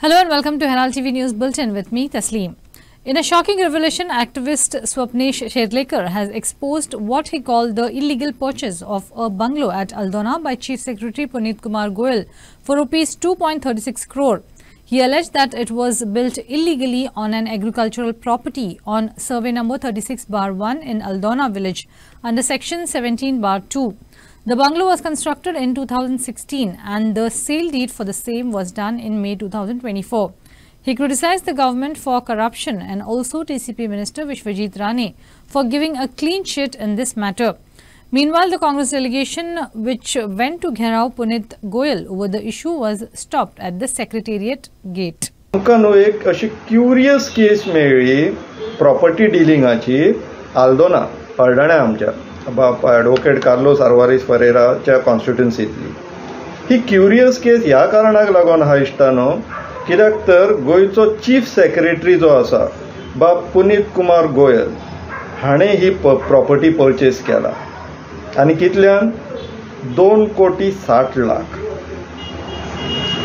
Hello and welcome to Herald TV News Bulletin with me, Tasleem. In a shocking revelation, activist Swapnesh Sherlekar has exposed what he called the illegal purchase of a bungalow at Aldona by Chief Secretary Puneet Kumar Goyal for rupees 2.36 crore. He alleged that it was built illegally on an agricultural property on survey number 36/1 in Aldona village under section 17/2. The bungalow was constructed in 2016 and the sale deed for the same was done in May 2024. He criticized the government for corruption and also TCP Minister Vishwajit Rane for giving a clean sheet in this matter. Meanwhile, the Congress delegation which went to Gherao Puneet Goyal over the issue was stopped at the Secretariat gate. एक अशी curious केस मेळ्ळी property डिलिंगाची Aldona पळडण्या आमच्या advocate Carlos Alvarez फरेराच्या कॉन्स्टिट्युएन्सींतली. ही curious केस ह्या कारणाक लागून आहा इश्टानो, कित्याक तर गोंयचो चीफ सेक्रेटरी जो आसा पुनीत कुमार गोयल हाणें ही प्रॉपर्टी परचेस केला आनी कितल्यान 2,60,00,000.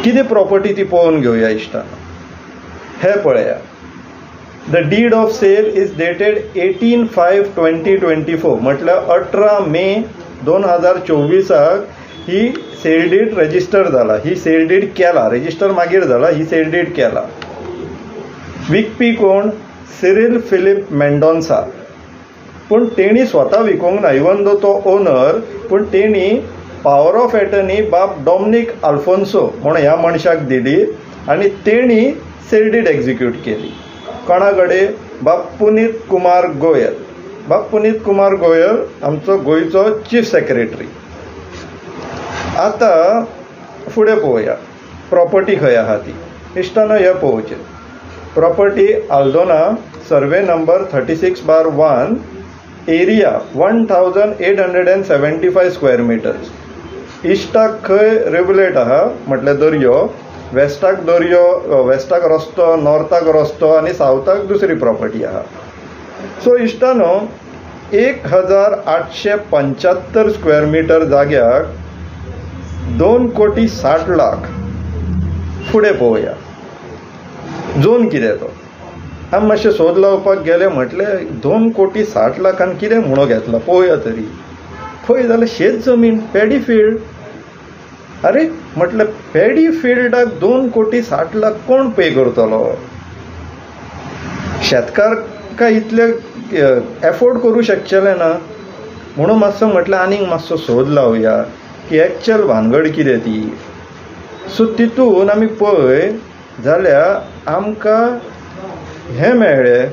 कितें प्रॉपर्टी ती पळोवन घेवया इश्टानो. हे पळया. The deed of sale is dated 18/5/2024 म्हटल्यार 18 मे 2024 ही सेल डीड रजिस्टर जाला. ही सेल डीड केला, रजिस्टर मागीर जाला, ही सेल डीड केला. विकपी कोण? सिरिल फिलिप मेंडोन्सा. पूण तेणी स्वता विकूंक ना, इवन दो तो ओनर, पूण तेणी पॉवर ऑफ एटर्नी बाब डॉमिनिक आल्फोन्सो म्हणून ह्या मनशाक दिली आनी तेणी सेल डीड एक्झिक्यूट केली. कोणाकडे? पुनीत कुमार गोयल. पुनीत कुमार गोयल आमचो गोंयचो चीफ सेक्रेटरी. आता फुडें पळोवया प्रॉपर्टी खंय आहा ती. इश्टानो हे पळोवचें. Property Aldona, survey number 36/1, area 1,875 square meters. इश्टाक खंय रेगुलेट आहा म्हटल्यार दर्यो, वेस्टाक दर्यो, वेस्टाक रस्तो, नॉर्थाक रस्तो आनी सावथाक दुसरी प्रॉपर्टी आहा. सो इश्टानो 1,875 स्क्वेअर मिटर जाग्याक 2,60,00,000. फुडें पळोवया जोन कितें तो. आमी मातशें सोद लावपाक गेले म्हटले 2,60,00,000 कितें म्हणून घेतला पळोवया तरी. पळय जाल्यार शेत जमीन, पॅडी फील्ड. अरे म्हटलं पॅडी फिल्डाक 2,60,00,000 कोण पे करतलो? शेतकार काय इतले एफोर्ड करू शकचेले ना. म्हणून मातसो म्हटलं आनीक मातसो सोद लावया की एक्चुअल भानगड कितें ती. सो तितून आमी पळय जाल्यार आमकां हें मेळ्ळें.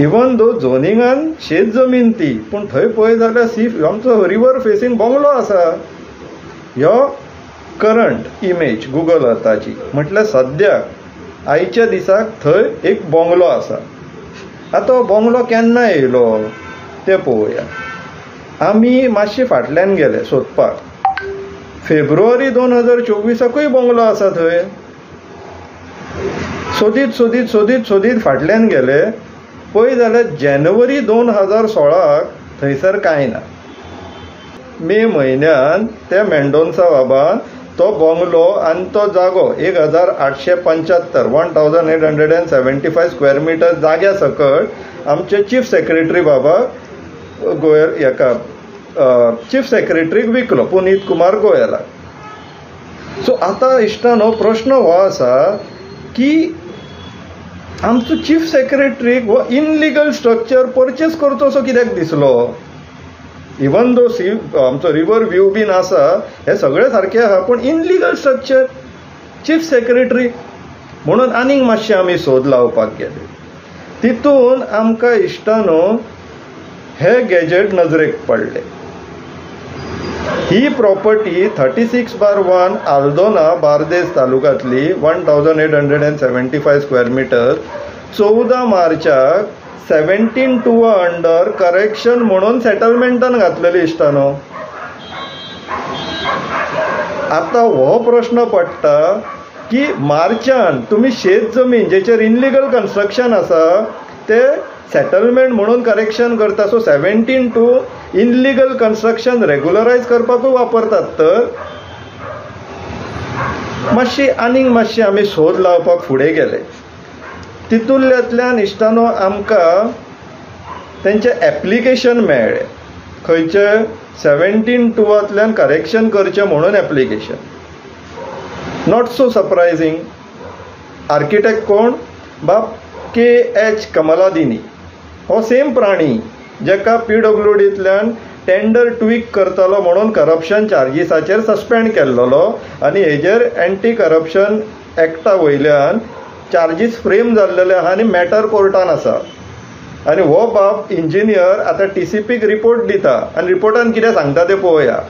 इवन दो झोनिंगान शेत जमीन ती, पूण थंय पळय जाल्यार आमचो रिवर फेसींग बंगलो आसा. ह्यो करंट इमेज गुगल अर्थाची. म्हटल्यार सद्याक आयच्या दिसाक थंय एक बंगलो आसा. आतां हो बंगलो केन्ना येयलो तें पळोवया. आमी मातशे फाटल्यान गेले सोदपाक. फेब्रुवारी 2024 बंगलो आसा थंय. सोदीत फाटल्यान गेले. पळय जाल्यार जानेवारी 2016 थंयसर कांय ना. मे म्हयन्यान त्या मेंडोन्सा बाबान तो बंगलो आनी तो जागो 1,875 1,875 स्क्वेअर मिटर जाग्या सकट आमचे चीफ सेक्रेटरी बाबा गोयल हेका चीफ सेक्रेटरीक विकलो, पुनीत कुमार गोयलाक. सो आतां इश्टानो प्रश्न हो आसा की आमचो चीफ सेक्रेटरीक हो इनलिगल स्ट्रक्चर परचेस करचो असो कित्याक दिसलो? इवन दो आमचो रिवर व्यू बीन आसा, हे सगळे सारखे आहा, पण इनलिगल स्ट्रक्चर चीफ सेक्रेटरी. म्हणून आनीक मातशें आमी सोद लावपाक गेले. तितून आमकां इश्टानो हे गॅजेट नजरेक पडले. ही property 36/1 Aldona Bardez तालुक्यांतली 1,875 square metre 14 मार्चाक 17/2 अंडर करेक्शन म्हणून सेटलमेंटान घातलेली इश्टानो. आता हो प्रश्न पडटा की मार्चान तुम्ही शेत जमीन जेचेर इनलिगल कन्स्ट्रक्शन आसा ते सेटलमेंट म्हणून करेक्शन करता. सो 17/2 इनलिगल कन्स्ट्रक्शन रेग्युलरायज करपाकूय वापरतात. तर मातशी आमी सोद लावपाक फुडें गेले. तितूंतल्यान इश्टानो आमकां तेंचे एप्लिकेशन मेळ्ळे. खंयचे 17(2) करेक्शन करचें म्हणून application. Not so surprising. Architect कोण? बाब KH कमलादिनी. हो सेम प्राणी जेका PWDंतल्यान टेंडर ट्वीक करतलो म्हणून करप्शन चार्जीसाचेर सस्पेंड केल्लो आनी हेजेर एंटी करप्शन एक्टा वयल्यान चार्जीस फ्रेम जाल्लेले आहा आनी मॅटर कोर्टान आसा. आनी हो बाब इंजिनियर आतां TCPक रिपोर्ट दिता आनी रिपोर्टान कितें सांगता तें पळोवया.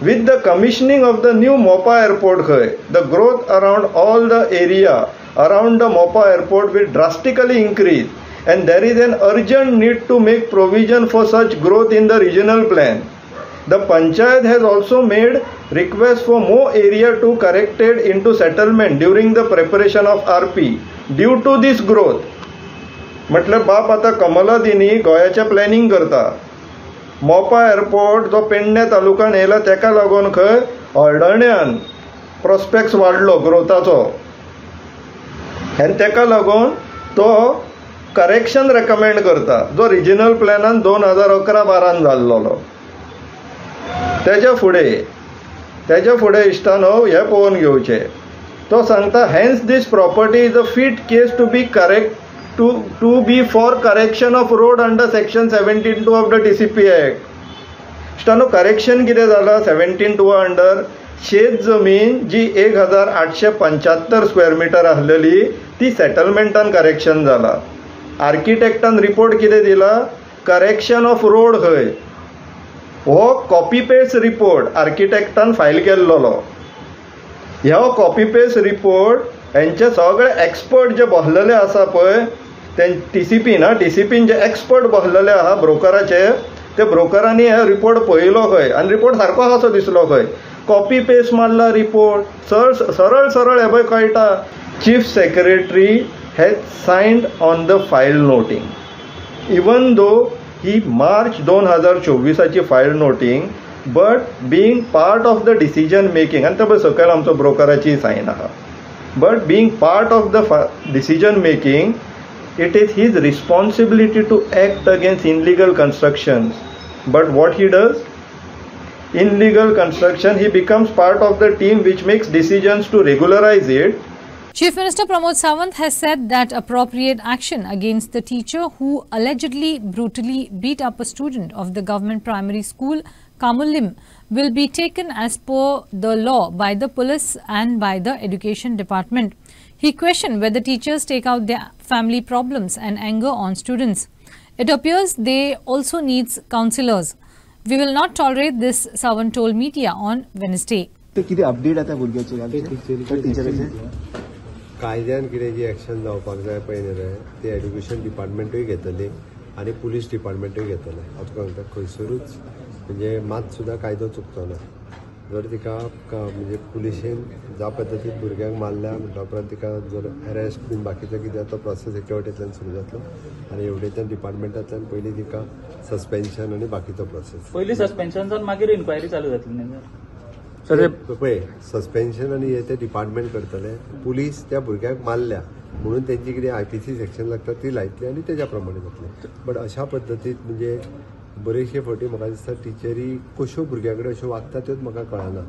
With the commissioning of the new Mopa airport, the growth around all the area around the Mopa airport will drastically increase, and there is an urgent need to make provision for such growth in the regional plan. The Panchayat has also made requests for more area to corrected into settlement during the preparation of RP due to this growth. म्हटल्यार बाप आतां कमलादिनी गोंयाचें planning करता. मोपा airport जो पेडणे तालुक्यान येयला तेका लागून खंय हळदण्यान प्रॉस्पेक्ट्स वाडलो ग्रोथाचो आनी तेका लागून तो करेक्शन रेकमेंड करता जो रिजनल प्लॅनान 2011-12 जाल्लो. तेज्या फुडें इश्टानो हें पळोवन घेवचें. तो सांगता hence this property is a fit case to be correct to be for correction of road under section 17(2) of the TCP Act. इश्टानो करेक्शन कितें जालां 17(2) अंडर? शेत जमीन जी 1875 स्क्वेअर मीटर आसलेली ती सेटलमेंटान करेक्शन जाला. आर्किटेक्टान रिपोर्ट कितें दिला? करेक्शन ऑफ रोड खंय. हो कॉपी पेस्ट रिपोर्ट आर्किटेक्टान फायल केल्लो. ह्यो कॉपी पेस्ट रिपोर्ट हेंचे सगळे एक्सपर्ट जे बसलेले आसा पळय ते TCPन जे एक्सपर्ट बसलेले आहा ब्रोकराचे, ते ब्रोकरांनी हे रिपोर्ट पळयलो खंय आनी रिपोर्ट सारको आहा असो दिसलो खंय. कॉपी पेस्ट मारला रिपोर्ट. सरळ हे पळय कळटा. Chief secretary has signed on the file noting even though he March 2024 file noting but being part of the decision making आनी ते पळय सकयल आमचो ब्रोकराची सायन आहा. But being part of the decision making, it is his responsibility to act against illegal constructions. But what he does? In legal construction, he becomes part of the team which makes decisions to regularize it. Chief Minister Pramod Sawant has said that appropriate action against the teacher who allegedly brutally beat up a student of the government primary school Kamullim will be taken as per the law by the police and by the education department. He questioned whether teachers take out their family problems and anger on students. It appears they also needs counselors. We will not tolerate this, Sawant told media on Wednesday. कायद्यान कितें जी action जावपाक जाय पळय न्ही रे ते education डिपार्टमेंटूय घेतली आनी police डिपार्टमेंटूय घेतले. तुका सांगता खंयसरूच म्हणजे मात सुद्दां कायदो चुकचो ना. जर तिका म्हणजे पुलिशेन ज्या पद्दतीन भुरग्यांक मारल्या म्हणटा उपरांत तिका जर अरेस्ट बीन बाकीचो कितें तो प्रोसेस एके वटेंतल्यान सुरू जातलो आनी एवढेच्यान डिपार्टमेंटांतल्यान पयलीं तिका सस्पेन्शन आनी बाकीचो प्रोसेस. पयलीं सस्पेन्शन जावन मागीर इन्क्वायरी चालू जातली न्ही पळय. सस्पेन्शन आनी हे ते डिपार्टमेंट करतले. पुलीस त्या भुरग्यांक मारल्या म्हणून तेंची कितें IPC सेक्शन लागता ती लायतली आनी तेज्या प्रमाणे जातलें. बट अशा पद्दतीन म्हणजे बरेचशे फावटी म्हाका दिसता टिचरी कश्यो भुरग्यां कडेन अश्यो वागता त्योच म्हाका कळना.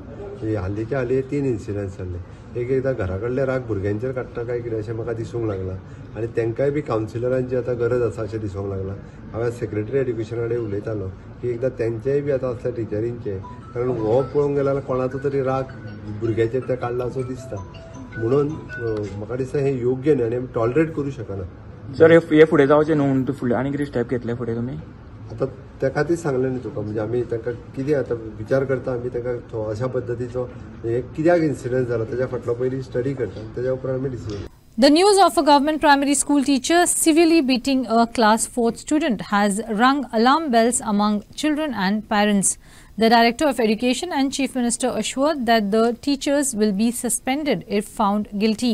हालींच्या हालीं 3 इन्सिडंट्स जाल्ले. एकदां घरा कडले राग भुरग्यांचेर काडटा काय कितें अशें म्हाका दिसूंक लागलां आनी तांकांय बी कावन्सिलरांची आतां गरज आसा अशें दिसूंक लागलां. हांवें सेक्रेटरी एड्युकेशना कडेन उलयतालो की एकदां तेंचेय बी आतां असल्या टिचरींचे कारण हो पळोवंक गेल्यार कोणाचो तरी राग भुरग्याचेर ते काडला असो दिसता. म्हणून म्हाका दिसता हें योग्य न्ही आनी आमी टॉलरेट करूं शकना. सर हे फुडें जावचें न्हू म्हणून फुडें आनी कितें स्टेप घेतले फुडें तुमी? आतां त्या खातीर सांगलें न्ही तुका म्हणजे आमी तांकां कितें आतां विचार करता आमी तांकां अशा पद्दतीचो कित्याक इन्सिडंट जाला तेज्या फाटलो पयलीं स्टडी करता तेज्या उपरांत आमी decision. The news of a government primary school teacher severely beating a class 4th student has rung alarm bells among children and parents. The Director of Education and Chief Minister assured that the teachers will be suspended if found guilty.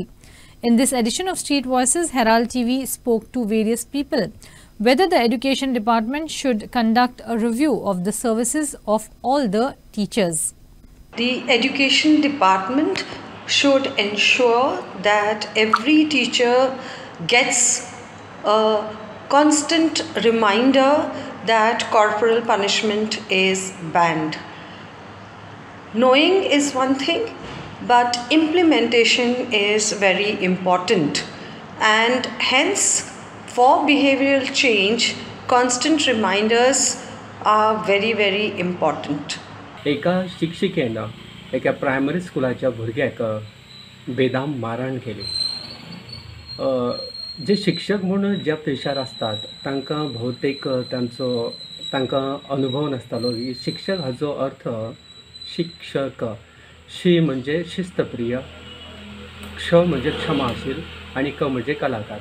In this edition of Street Voices, Herald TV spoke to various people whether the Education Department should conduct a review of the services of all the teachers. The Education Department should ensure that every teacher gets a constant reminder that corporal punishment is banned. Knowing is one thing, but implementation is very important, and hence for behavioral change, constant reminders are very, very important. एका शिक्षिकेन एका primary स्कुलाच्या भुरग्याक बेदाम मारहाण केली. जे शिक्षक म्हणून ज्या पेशार असतात तांकां भोवतेक तांकां अनुभव नासतालो. शिक्षक हाचो अर्थ शिक्षक. शी म्हणजे शिस्तप्रिय, क्ष म्हणजे क्षमाशील आणि क म्हणजे कलाकार.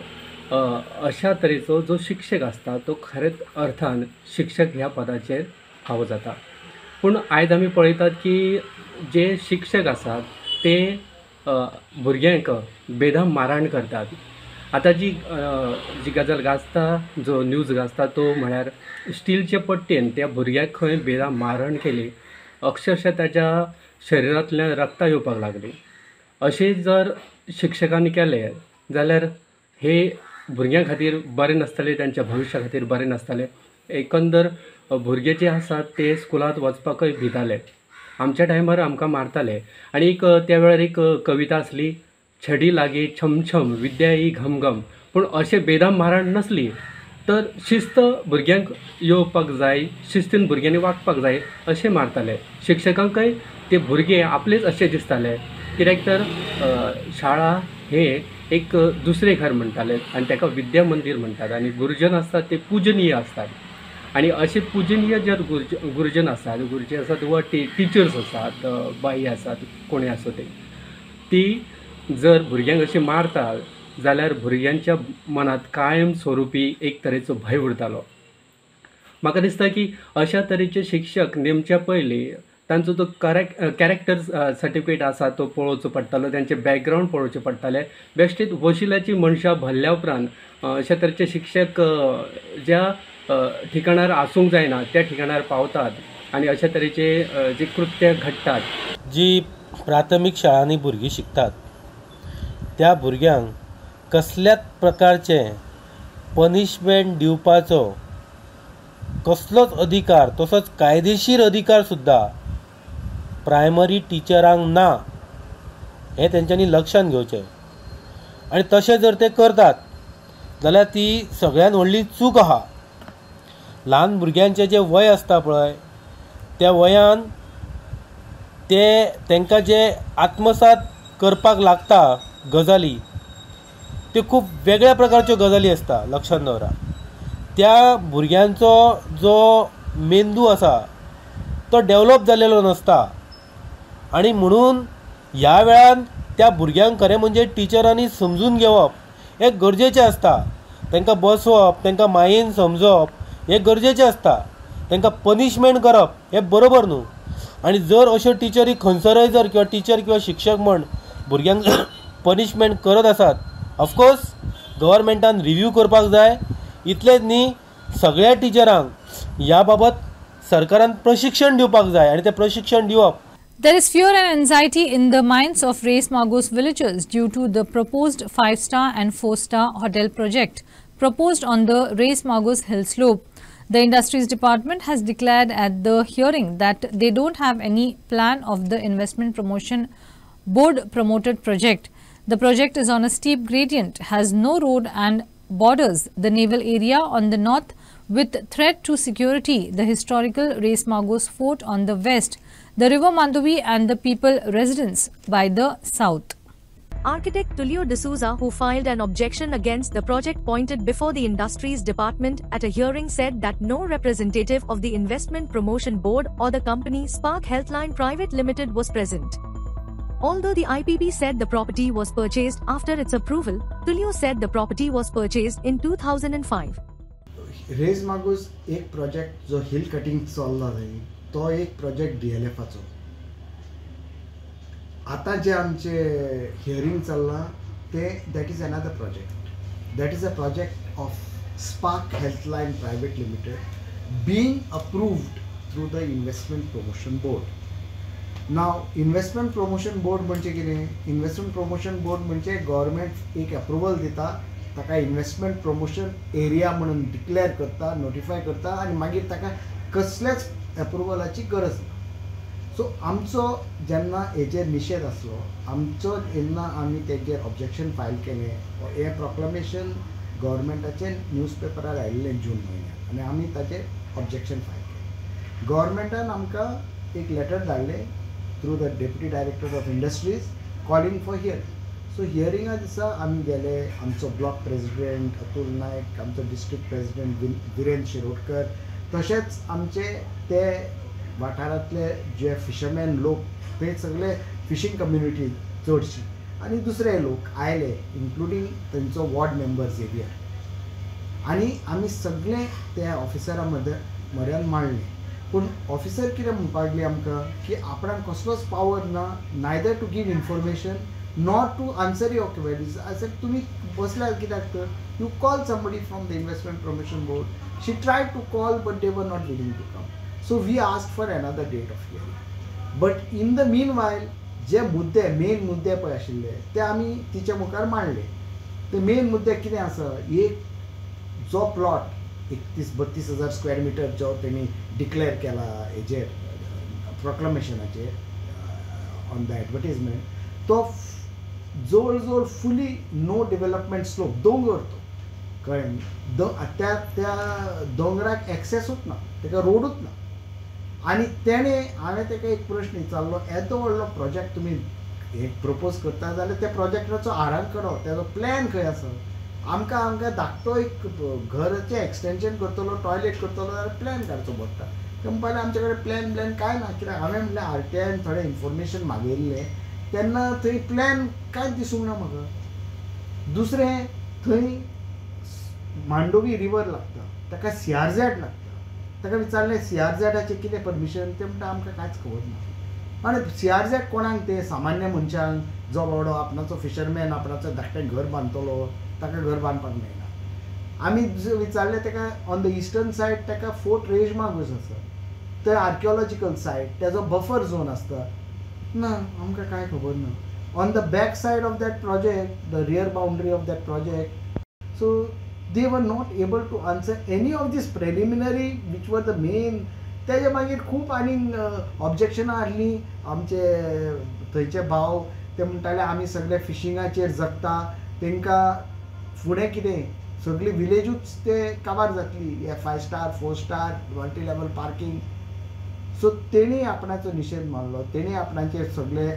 अशा तरेचो जो शिक्षक असता तो खरेंच अर्थान शिक्षक ह्या पदाचेर फावो जाता. पूण आयज आमी पळयतात की जे शिक्षक आसात ते भुरग्यांक बेदम मारहाण करतात. आतां जी गजाल गाजता, जो न्यूज गाजता तो म्हळ्यार स्टीलचे पट्टेन त्या भुरग्याक खंय बेदम मारहाण केली, अक्षरशः ताच्या शरिरांतल्यान रक्तां येवपाक लागली. अशें जर शिक्षकांनी केलें जाल्यार हे भुरग्यां खातीर बरें नासतलें, तांच्या भविश्या खातीर बरें नासतलें. एकंदर भुरगे जे आसात ते स्कुलांत वचपाकय भिताले. आमच्या टायमार आमकां मारताले. आनी त्या वेळार एक कविता आसली, छडी लागे छमछम विद्या ही घमघम. पूण अशें बेदम मारहाण नसली तर शिस्त भुरग्यांक येवपाक जाय, शिस्तीन भुरग्यांनी वागपाक जाय अशें मारताले. शिक्षकांकय ते भुरगे आपलेच अशें दिसताले, कित्याक तर शाळा हे एक दुसरें घर म्हणटाले आनी ताका विद्या मंदीर म्हणटात. आनी गुरुजन आसतात ते पुजनीय असतात. आनी अशे पुजनीय जर गुरुजन आसात, गुरुजी आसात वा टिचर्स आसात, बाई आसात, कोणी आसो ती जर भुरग्यांक अशी मारतात जाल्यार भुरग्यांच्या मनात कायम स्वरुपी एक तरेचो भय उरतालो. म्हाका दिसता की अशा तरेचे शिक्षक नेमच्या पयलीं तांचो तो कॅरेक्टर सर्टिफिकेट आसा तो पळोवचो पडटालो, तांचे बॅकग्रावंड पळोवचे पडटाले. बेश्टीत वशिल्याची मनशां भरल्या उपरांत अशा तरेचे शिक्षक ज्या ठिकाणार आसूंक जायना त्या ठिकाणार पावतात आनी अशा तरेचे जे कृत्य घडटात. जी प्राथमीक शाळांनी भुरगीं शिकतात त्या भुरग्यांक कसल्याच प्रकारचे पनिशमेंट दिवपाचो कसलोच अधिकार, तसोच कायदेशीर अधिकार सुद्धा प्रायमरी टिचरांक ना हे तेंच्यांनी लक्षात घेवचें. आनी तशें जर ते करतात जाल्यार ती सगळ्यात व्हडली चूक आहा. ल्हान भुरग्यांचें जें वय आसता पळय त्या वयान तेंकां जे आत्मसात करपाक लागता गजाली त्यो खूब वेगळ्या प्रकारच्यो गजाली आसता. लक्षात दवरा. त्या भुरग्यांचो जो मेंदू आसा तो डेवलप जालेलो नसता आनी म्हणून ह्या वेळान त्या भुरग्यांक खरें म्हणजे टिचरांनी समजून घेवप हें गरजेचें आसता. तांकां बसवप, तांकां मायेन समजोवप हें गरजेचें आसता. तांकां पनिशमेंट करप हें बरोबर न्हू. आनी जर अश्यो टिचरी खंयसरय जर किंवा टिचर किंवा शिक्षक म्हण भुरग्यांक पनिशमेंट करत आसात, ऑफकोर्स गव्हर्मेंटान रिव्यू करपाक जाय. इतलेंच न्ही, सगळ्या टिचरांक ह्या बाबत सरकारान प्रशिक्षण दिवपाक जाय आनी तें प्रशिक्षण दिवप. There is fear and anxiety in the minds of Res Magos villagers due to the proposed 5-star and 4-star hotel project proposed on the Res Magos hill slope. The Industries Department has declared at the hearing that they don't have any plan of the Investment Promotion Board promoted project. The project is on a steep gradient, has no road and borders the naval area on the north with threat to security, the historical Res Magos fort on the west, the river Mandovi and the people residence by the south. Architect Tulio D'Souza, who filed an objection against the project, pointed before the Industries Department at a hearing, said that no representative of the Investment Promotion Board or the company Spark Healthline Private Limited was present. Although the IPB said the property was purchased after its approval, Tulio said the property was purchased in 2005. रेस मागोस एक project जो hill cutting चल्ला न्ही तो एक project DLFचो. आता जे आमचे हियरिंग चल्ला ते that is another project. That is a project of Spark Healthline private limited being approved through the investment promotion board. नाव इन्व्हेस्टमेंट प्रमोशन बोर्ड म्हणजे कितें? इन्व्हेस्टमेंट प्रमोशन बोर्ड म्हणजे गव्हर्मेंट एक अप्रुवल दिता, ताका इन्व्हेस्टमेंट प्रमोशन एरिया म्हणून declare करता, notify करता आणि मागीर ताका कसल्याच अप्रुवलाची गरज ना. सो आमचो जेन्ना हेजेर निशेध आसलो, आमचो जेन्ना आमी तेजेर ऑब्जेक्शन फायल केलें, हें प्रोक्लेमेशन गव्हर्मेंटाचे न्यूजपेपरार आयिल्लें जून म्हयन्यात आनी आमी ताचेर ऑब्जेक्शन फायल केलें. गव्हर्मेंटान आमकां एक लेटर धाडलें through the deputy director of industries calling for hearing. So हियरिंगा दिसा आमी गेले, आमचो ब्लॉक प्रेसिडेंट अतुल नायक, आमचो डिस्ट्रिक्ट प्रेसिडेंट विरेंद्र शिरोडकर, तशेंच आमचे ते वाठारांतले जे फिशरमॅन लोक, ते सगळे फिशींग कम्युनिटी चडशी आनी दुसरे लोक आयले, इन्क्लुडींग तेंचो वॉर्ड मेंबर झेवियर, आनी आमी सगळे त्या ऑफिसरा म्हऱ्यान मांडले. पूण ऑफिसर कितें म्हणपाक लागली आमकां की आपणाक कसलोच पावर ना, neither to give information not to answer your queries. आय तुमी बसल्यार कित्याक तर you call somebody from the investment promotion board. She tried to call but they were not willing to come. So we asked for another date of hearing. But in the meanwhile जे मुद्दे, main मुद्दे पळय आशिल्ले ते आमी तिच्या मुखार मांडले. ते मेन मुद्दे कितें आसा? एक जो प्लॉट 31-32 स्क्वेअर मिटर जो त्यांनी डिक्लेअर केला हेजेर प्रोक्लेमेशनाचेर ऑन द एडवर्टिजमेंट, तो जवळ जवळ फुली नो डेव्हलपमेंट स्लोप दोंगर, तो कळ्ळें? त्या दोंगराक एक्सेसूच ना, ताका रोडूच ना. आनी हांवें ताका एक प्रश्न विचारलो, येदो व्हडलो प्रोजेक्ट तुमी एक प्रपोज करता जाल्यार त्या प्रोजेक्टाचो आराखडो, तेजो प्लॅन खंय आसा? आमकां धाकटो एक घराचें एक्सटेंशन करतलो, टॉयलेट करतलो जाल्यार प्लॅन काडचो पडटा. ते म्हणपाक आमचे कडेन प्लॅन कांय ना. कित्याक हांवें म्हणलें आरटीआयन थोडें इन्फॉर्मेशन मागयल्लें तेन्ना थंय प्लॅन कांयच दिसूंक ना म्हाका. दुसरें, थंय मांडोवी रिवर लागता, ताका CRZ लागता. ताका विचारलें CRZाचें कितें परमिशन? ते म्हणटा आमकां कांयच खबर ना. आनी CRZ कोणाक? ते सामान्य मनशांक, जो बाबडो आपणाचो फिशरमॅन आपणाचो धाकटें घर बांदतलो, ताका घर बांदपाक मेळना. आमी विचारलें ताका ऑन द इस्टर्न सायड ताका फोर्ट रेजमागूस आसा, थंय आर्किओलॉजिकल सायट, तेजो बफर झोन आसता. ना, आमकां कांय खबर ना. On the back said of that project, the rear boundary of that project, so they were not able to answer any of this preliminary which were the main. तेजे मागीर खूब आनीक ऑब्जेक्शनां आहलीं. आमचे थंयचे भाव ते म्हणटाले आमी सगळे फिशिंगाचेर जगता, तांकां फुडें कितें सगळी विलेजूच ते कवर जातली, 5 star 4 star multi level parking. So तेणी आपणाचो निशेध मारलो, तेणी आपणाचे सगळे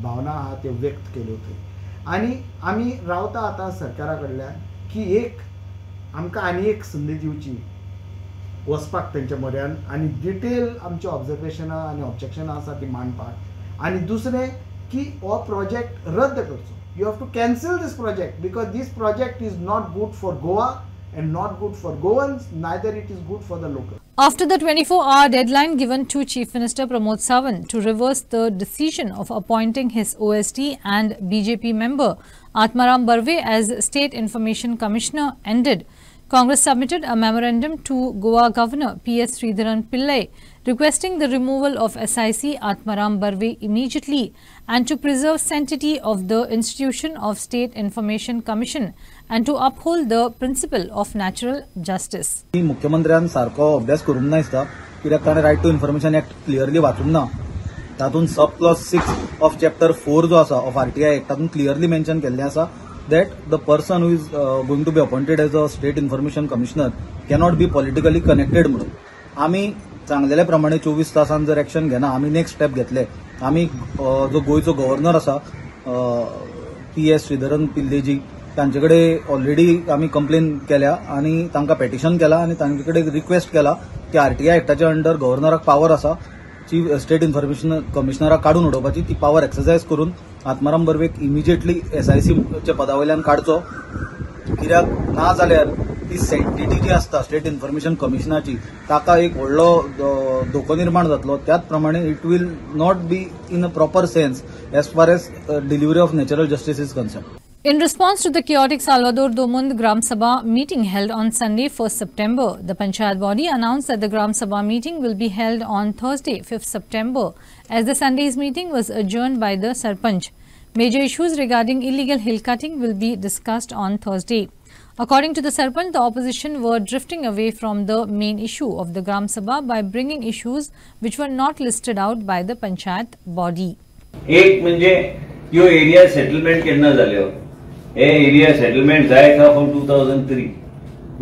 भावना आहा त्यो व्यक्त केल्यो थंय. आनी आमी रावता आतां सरकारा कडल्यान की एक आमकां आनी एक संदी दिवची वचपाक तेंच्या म्हऱ्यान आनी डिटेल आमची ऑब्जर्वेशनां आनी ऑब्जेक्शनां आसा ती मांडपाक. आनी दुसरें की हो प्रोजेक्ट रद्द करचो. You have to cancel this project because this project is not good for Goa and not good for Goans, neither it is good for the local. After the 24-hour deadline given to Chief Minister Pramod Sawant to reverse the decision of appointing his OST and BJP member Atmaram Barve as State Information Commissioner ended, Congress submitted a memorandum to Goa Governor P.S. Sridharan Pillai requesting the removal of SIC Atmaram Barve immediately and to preserve sanctity of the institution of State Information Commission and to uphold the principle of natural justice. मुख्यमंत्र्यान सारको अभ्यास करूंक ना दिसता, कित्याक ताणें right to information act clearly वाचूंक ना. तातूंत सब क्लॉज 6 ऑफ चॅप्टर 4 जो आसा ऑफ RTI एक्ट तातूंत क्लियरली मेन्शन केल्लें आसा that the person who is going to be appointed as a state information commissioner cannot be politically connected म्हणून. आमी सांगलेल्या प्रमाणे 24 तासान जर एक्शन घेना, आमी नेक्स्ट स्टेप घेतले. आमी जो गोयचो गव्हर्नर आसा PS श्रीधरन पिल्लेजी तांचे कडेन ऑलरेडी आमी कंप्लेन केल्या आनी तांकां पेटिशन केला आनी तांचे कडेन रिक्वेस्ट केला की RTI एक्टाच्या अंडर गव्हर्नराक पावर आसा चीफ स्टेट इन्फॉर्मेशन कमिशनराक काडून उडोवपाची, ती पावर एक्सरसायज करून आत्माराम बर्वेक इमिजिएटली SIC पदावयल्यान काडचो. कित्याक ना जाल्यार ती सेंटिटी जी आसता स्टेट इन्फॉर्मेशन कमिशनाची ताका एक व्हडलो धोको निर्माण जातलो. त्याच प्रमाणे it will not be in a proper sense as far as delivery of natural justice is concern. In response to the chaotic Salvador Domund Gram Sabha meeting held on Sunday, 1st September, the Panchayat body announced that the Gram Sabha meeting will be held on Thursday, 5th September, as the Sunday's meeting was adjourned by the Sarpanch. Major issues regarding illegal hill cutting will be discussed on Thursday. According to the Sarpanch, the opposition were drifting away from the main issue of the Gram Sabha by bringing issues which were not listed out by the Panchayat body. एक म्हणजे यो area settlement केन्ना जाल्यो हे area settlement जायत आहा from 2003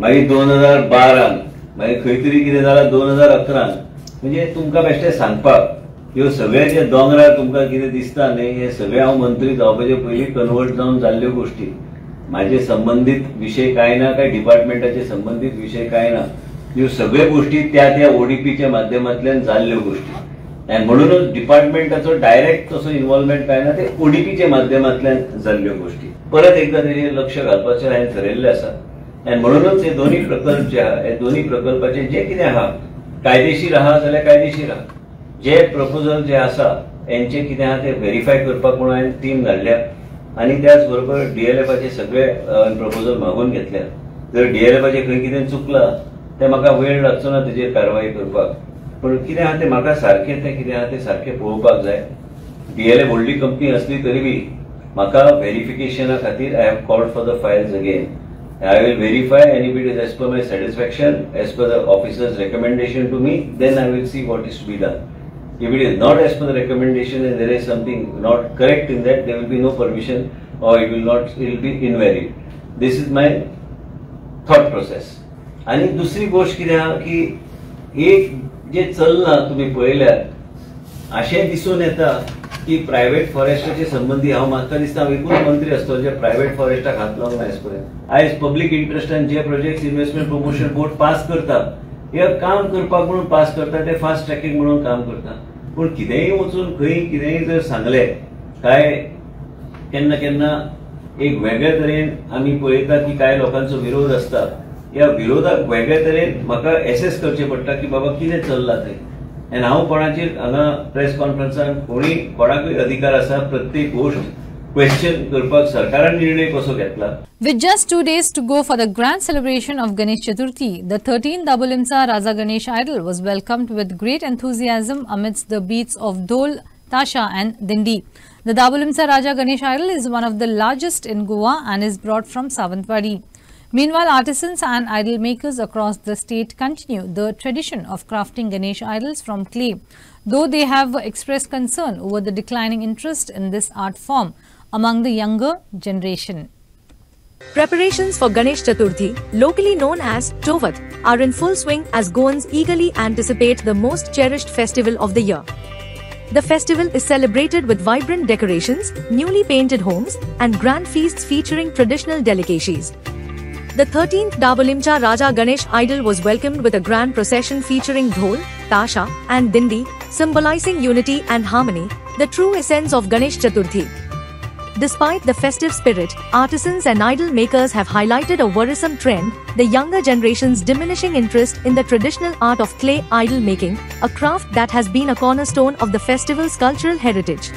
मागीर 2012 मागीर खंय तरी कितें जालां 2011 म्हणजे तुमकां बेश्टें सांगपाक ह्यो सगळे जे दोंगरार तुमकां कितें दिसता न्ही हे सगळे हांव मंत्री जावपाचे पयलीं कन्वर्ट जावन जाल्ल्यो गोष्टी माझे संबंधित विषय काय ना काय डिपार्टमेंटाचे संबंधित विषय काय ना ह्यो सगळे गोष्टी त्या ओडीपीच्या माध्यमांतल्यान जाल्ल्यो गोष्टी आणि म्हणूनच डिपार्टमेंटाचो डायरेक्ट तसो इन्व्हॉल्वमेंट काय ना ते ओडीपीच्या माध्यमांतल्यान जाल्ल्यो गोष्टी परत एकदा तेजेर लक्ष घालपाचें हांवें ठरयल्लें आसा आणि म्हणूनच हे दोन्ही प्रकल्प जे आहा हे दोन्ही प्रकल्पाचे जे कितें आहा कायदेशीर आहा जाल्यार कायदेशीर आहा जे प्रपोजल जे आसा यांचे कितें आहा ते व्हेरीफाय करपाक म्हणून हांवें टीम धाडल्या आणि त्याच बरोबर डीएलएफाचे सगळे प्रपोजल मागून घेतल्या जर डीएलएफाचे खंय कितें चुकलां ते म्हाका वेळ लागचो ना तेजेर कारवाई करपाक पण कितें आहा ते म्हाका सारकें तें कितें आहा ते सारकें पळोवपाक जाय डीएलएफ व्हडली कंपनी असली तरी बी म्हाका व्हेरिफिकेशना खातीर I have called for the Fayol's again I will verify and if it is as per my satisfaction, as per the officer's recommendation to me, then I will see what is to be done. If it is not as per the recommendation and there is something not correct in that, there will be no permission or it will be invalid. This is my thought process. आणि दुसरी गोष्ट कितें आहा की एक जे चलना तुम्ही पळयल्यार अशें दिसून येता की प्रायव्हेट फॉरेस्टाचे संबंधी हांव म्हाका दिसता हांव एकूच मंत्री आसतलो जे प्रायव्हेट फॉरेस्टाक हात लावंक ना आयज पर्यंत आयज पब्लीक इंट्रस्टान जे project investment promotion board pass करता हे काम करपाक म्हणून पास करता ते फास्ट ट्रॅकिंग म्हणून काम करता पूण कितेंय वचून खंय कितेंय जर सांगलें काय केन्ना केन्ना एक वेगळ्या तरेन आमी पळयता की काय लोकांचो विरोध आसता ह्या विरोधाक वेगळ्या तरेन म्हाका एसेस करचें पडटा की बाबा कितें चल्लां तें आणि हांव कोणाचेर हांगा प्रेस कॉन्फरन्सान कोणाकूय अधिकार आसा प्रत्येक गोष्ट क्वेश्चन करपाक सरकारान निर्णय कसो घेतला. With just 2 days to go for the grand celebration of Ganesh Chaturthi, the 13th Dabulimsa Raja Ganesh idol was welcomed with great enthusiasm amidst the beats of Dol, Tasha and Dindi. The Dabulimsa Raja Ganesh idol is one of the largest in Goa and is brought from Savantwadi. Meanwhile, artisans and idol makers across the state continue the tradition of crafting Ganesh idols from clay, though they have expressed concern over the declining interest in this art form among the younger generation. Preparations for Ganesh Chaturthi, locally known as Tovat, are in full swing as Goans eagerly anticipate the most cherished festival of the year. The festival is celebrated with vibrant decorations, newly painted homes, and grand feasts featuring traditional delicacies. The 13th Dabulimcha Raja Ganesh idol was welcomed with a grand procession featuring Dhol, Tasha, and Dindi, symbolizing unity and harmony, the true essence of Ganesh Chaturthi. Despite the festive spirit, artisans and idol makers have highlighted a worrisome trend, the younger generation's diminishing interest in the traditional art of clay idol making, a craft that has been a cornerstone of the festival's cultural heritage.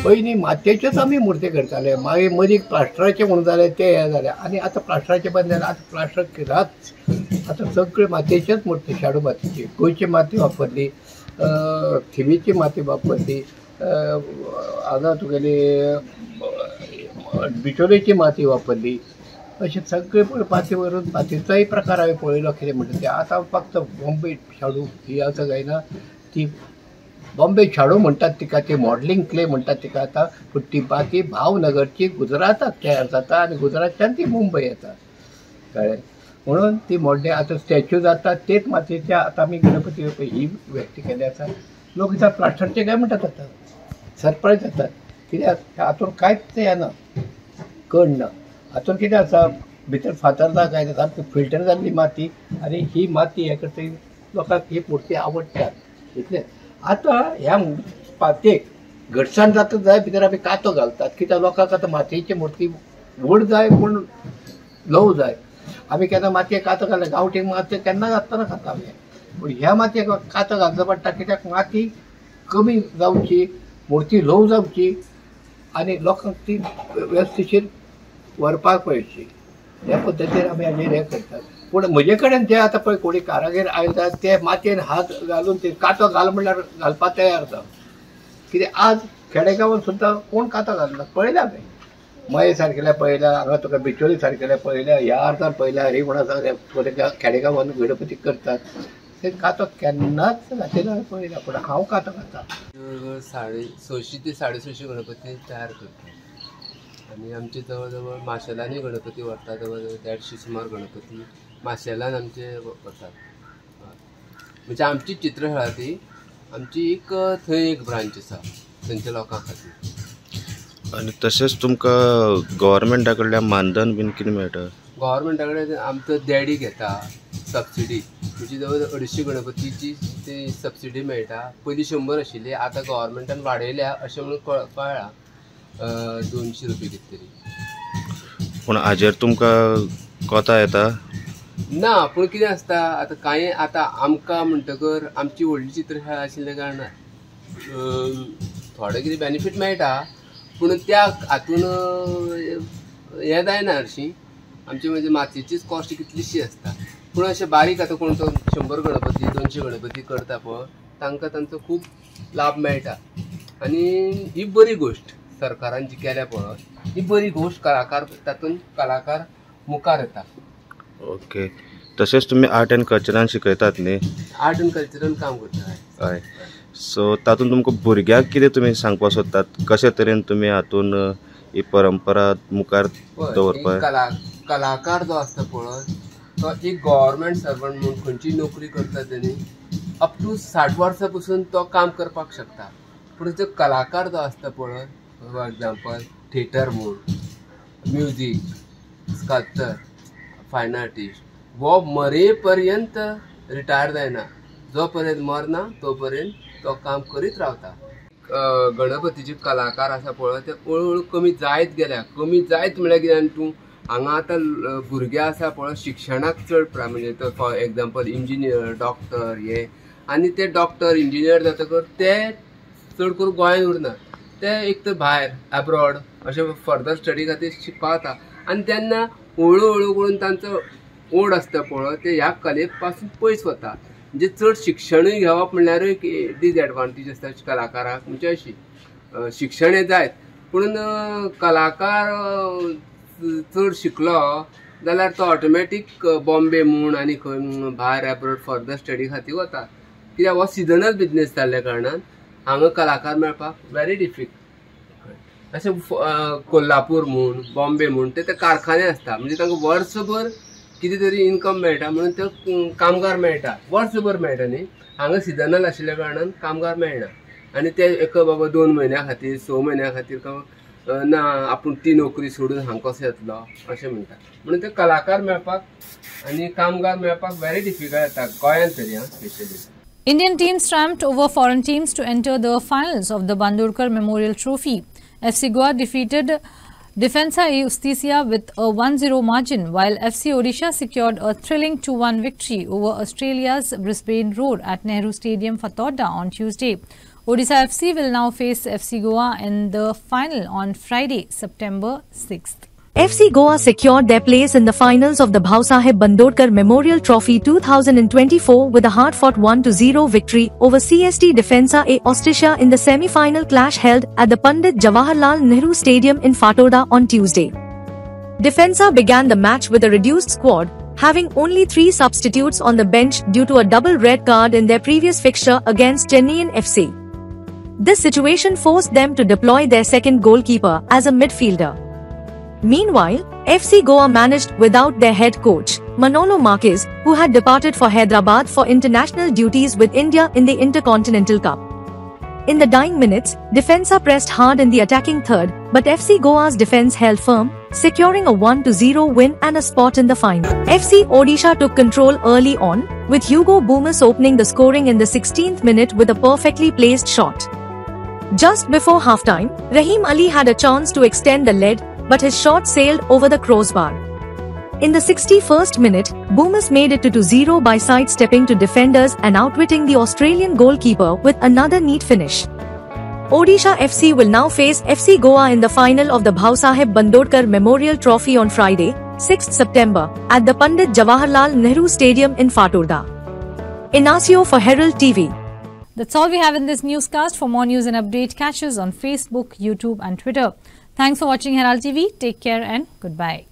पयलीं मातयेच्योच आमी मुर्ती करताले मागीर मदीं प्लास्टराचे म्हणून जाले ते हे जाले आनी आतां प्लास्टराचे बंद जाले आतां प्लास्टर केलाच आतां सगळे मातयेच्योच मुर्ती शाडू मातयेची गोंयची माती वापरली थिवीची माती वापरली हांगा तुगेली बिचोलेची माती वापरली अशें सगळे माती व्हरून मातयेचोय प्रकार हांवें पळयलो कितें म्हणटा तें आतां फक्त बॉम्बे शाडू ही आतां जायना ती बॉम्बे शाडू म्हणटात तिका ती मॉडलिंग क्ले म्हणटात तिका आतां पूण ती माती भावनगरची गुजराताक तयार जाता आनी गुजरातच्यान ती मुंबय येता कळ्ळें म्हणून ती मॉडलिंग आतां स्टॅच्यू जाता तेच मातयेच्या आतां आमी गणपती ही व्यक्ती केली आसा लोक दिता प्लास्टरचे काय म्हणटात आतां सरप्रायज जातात कित्याक हातून कांयच येना कण ना हातून कितें आसा भितर फातर ना काय सामकी फिल्टर जाल्ली माती आनी ही माती हे करता लोकांक ही मुर्ती आवडटात इतलें आतां ह्या पातयेक घटसाण जाता जाय भितर आमी कातो घालतात कित्याक लोकांक आतां मातयेची मुर्ती व्हड जाय पूण ल्हव जाय आमी केन्ना मातयेक कातो घालता गांवठी मातयेक केन्ना घालतना खाता आमी पूण ह्या मातयेक कातो घालचो पडटा कित्याक माती कमी जावची मुर्ती ल्हव जावची आनी लोकांक ती वेवस्थिशीर व्हरपाक पळयची. ह्या पद्दतीन आमी आनी हें करतात. पूण म्हजे कडेन जे आतां पळय कोणी कारागीर आयतात ते मातयेन हात घालून ते कातो घाल म्हणल्यार घालपाक तयार जाता. कित्याक आज खेडेगांवांत सुद्दां कोण कातो घालना पळयला हांवें. मये सारकेल्या पळयल्या, हांगा तुका बिचोली सारकेल्या पळयल्या, ह्या अर्थान पळयल्या, हरिमणा खेडेगांवांत गणपती करतात ते कातो केन्नाच घातिना पळयला. पूण हांव कातो घालता. 600 ते 650 गणपती तयार करता आणि आमचे जवळ जवळ माशेलांनी गणपती व्हरता. जवळ जवळ 150 सुमार गणपती माशेलान आमचे वतात. म्हणजे आमची चित्रशाळा ती आमची थंय एक ब्रांच आसा थंयच्या लोकां खातीर. आणि तशेंच तुमकां गव्हर्मेंटा कडल्यान मानधन बीन कितें मेळटा? गव्हर्मेंटा कडेन आमचो डॅडी घेता सबसिडी. म्हणजे जवळ 250 गणपतीची ती सबसिडी मेळटा. पयलीं 100 आशिल्ली, आतां गव्हर्मेंटान वाडयल्या अशें म्हणून कळ्ळां. 200 रुपया कितें तरी. पूण हाजेर तुमकां कोता येता? ना, पूण कितें आसता आतां कांय आतां आमकां म्हणटकर आमची व्हडली चित्रशाळा आशिल्ल्या कारणान थोडे कितें बेनिफीट मेळटा. पूण त्या हातून हें जायना हरशीं. आमची म्हणजे मातयेचीच कॉस्ट कितलीशी आसता. पूण अशें बारीक आतां कोण तो 100 गणपती 200 गणपती करता पळय तांकां तांचो खूब लाभ मेळटा. आनी ही बरी गोश्ट सरकारान जी केल्या पळय ही बरी गोश्ट. कलाकार तातूंत कलाकार मुखार येता. ओके. तशेंच तुमी आर्ट एंड कल्चरान शिकयतात न्ही? आर्ट एंड कल्चरान काम करता. हय. सो तातूंत तुमकां भुरग्यांक कितें तुमी सांगपाक सोदतात? कशे तरेन तुमी हातून ही परंपरा मुखार दवरपाक? कलाकार जो आसता पळय तो एक गव्हर्मेंट सर्वंट म्हणून खंयची नोकरी करता तेणी अप टू 60 वर्सां पसून तो काम करपाक शकता. पूण जो कलाकार जो आसता पळय फॉर एग्जाम्पल थिएटर म्हूण, म्युजीक, स्कल्पचर, फायन आर्टिस्ट वो मरे पर्यंत रिटायर जायना. जो पर्यंत मरना तो पर्यंत तो काम करीत रावता. गणपतीचे कलाकार आसा पळय ते हळूहळू कमी जायत गेल्या. कमी जायत म्हळ्यार कितें तूं हांगा आतां भुरगे आसा पळय शिक्षणाक चड म्हणजे तो फॉर एग्जाम्पल इंजिनियर, डॉक्टर हे आनी ते डॉक्टर इंजिनियर जातकर ते चड करून गोंयांत उरना. ते एक तर भायर एब्रॉड अशें फर्दर स्टडी खातीर शिकपा वता. आनी तेन्ना हळू करून तांचो ओड आसता पळय ते ह्या कले पासून पयस वता. म्हणजे चड शिक्षणूय घेवप म्हणल्यारूय डिसएडवांटेज आसता कलाकाराक. म्हणजे अशी शिक्षण हें जायत पूण कलाकार चड शिकलो जाल्यार तो ऑटोमॅटीक बॉम्बे म्हूण आनी खंय भायर एब्रॉड फर्दर स्टडी खातीर वता. कित्याक हो सिजनल बिजनेस जाल्ल्या कारणान हांगा कलाकार मेळपाक व्हेरी डिफिकल्ट. अशें कोल्हापूर म्हूण बॉम्बे म्हूण ते कारखाने आसता. म्हणजे तांकां वर्सभर कितें तरी इनकम मेळटा म्हणून ते कामगार मेळटा. वर्सभर मेळटा न्ही. हांगा सिजनल आशिल्ल्या कारणान कामगार मेळना. आनी ते एक बाबा 2 म्हयन्या खातीर 6 म्हयन्या खातीर ना आपूण ती नोकरी सोडून हांगा कसो येतलो अशें म्हणटा. म्हणून ते कलाकार मेळपाक आनी कामगार मेळपाक व्हेरी डिफिकल्ट जाता गोंयांत तरी specially. Indian teams tramped over foreign teams to enter the finals of the Bandurkar Memorial Trophy. FC Goa defeated Defensa e Justicia with a 1-0 margin, while FC Odisha secured a thrilling 2-1 victory over Australia's Brisbane Roar at Nehru Stadium, Fatorda on Tuesday. Odisha FC will now face FC Goa in the final on Friday, September 6th. FC Goa secured their place in the finals of the Bhausaheb Bandorkar Memorial Trophy 2024 with a hard-fought 1-0 victory over CST Defensa e Justicia in the semi-final clash held at the Pandit Jawaharlal Nehru Stadium in Fatorda on Tuesday. Defensa began the match with a reduced squad, having only 3 substitutes on the bench due to a double red card in their previous fixture against Chennaiyin FC. This situation forced them to deploy their second goalkeeper as a midfielder. Meanwhile, FC Goa managed without their head coach, Manolo Marquez, who had departed for Hyderabad for international duties with India in the Intercontinental Cup. In the dying minutes, Defensa pressed hard in the attacking third, but FC Goa's defense held firm, securing a 1-0 win and a spot in the final. FC Odisha took control early on, with Hugo Boomis opening the scoring in the 16th minute with a perfectly placed shot. Just before halftime, Rahim Ali had a chance to extend the lead, but his shot sailed over the crossbar. In the 61st minute, Boomis made it to 2-0 by sidestepping to defenders and outwitting the Australian goalkeeper with another neat finish. Odisha FC will now face FC Goa in the final of the Bhausaheb Bandodkar Memorial Trophy on Friday, 6th September, at the Pandit Jawaharlal Nehru Stadium in Fatorda. Inacio for Herald TV. That's all we have in this newscast. For more news and update, catch us on Facebook, YouTube and Twitter. Thanks for watching Herald TV. Take care and goodbye.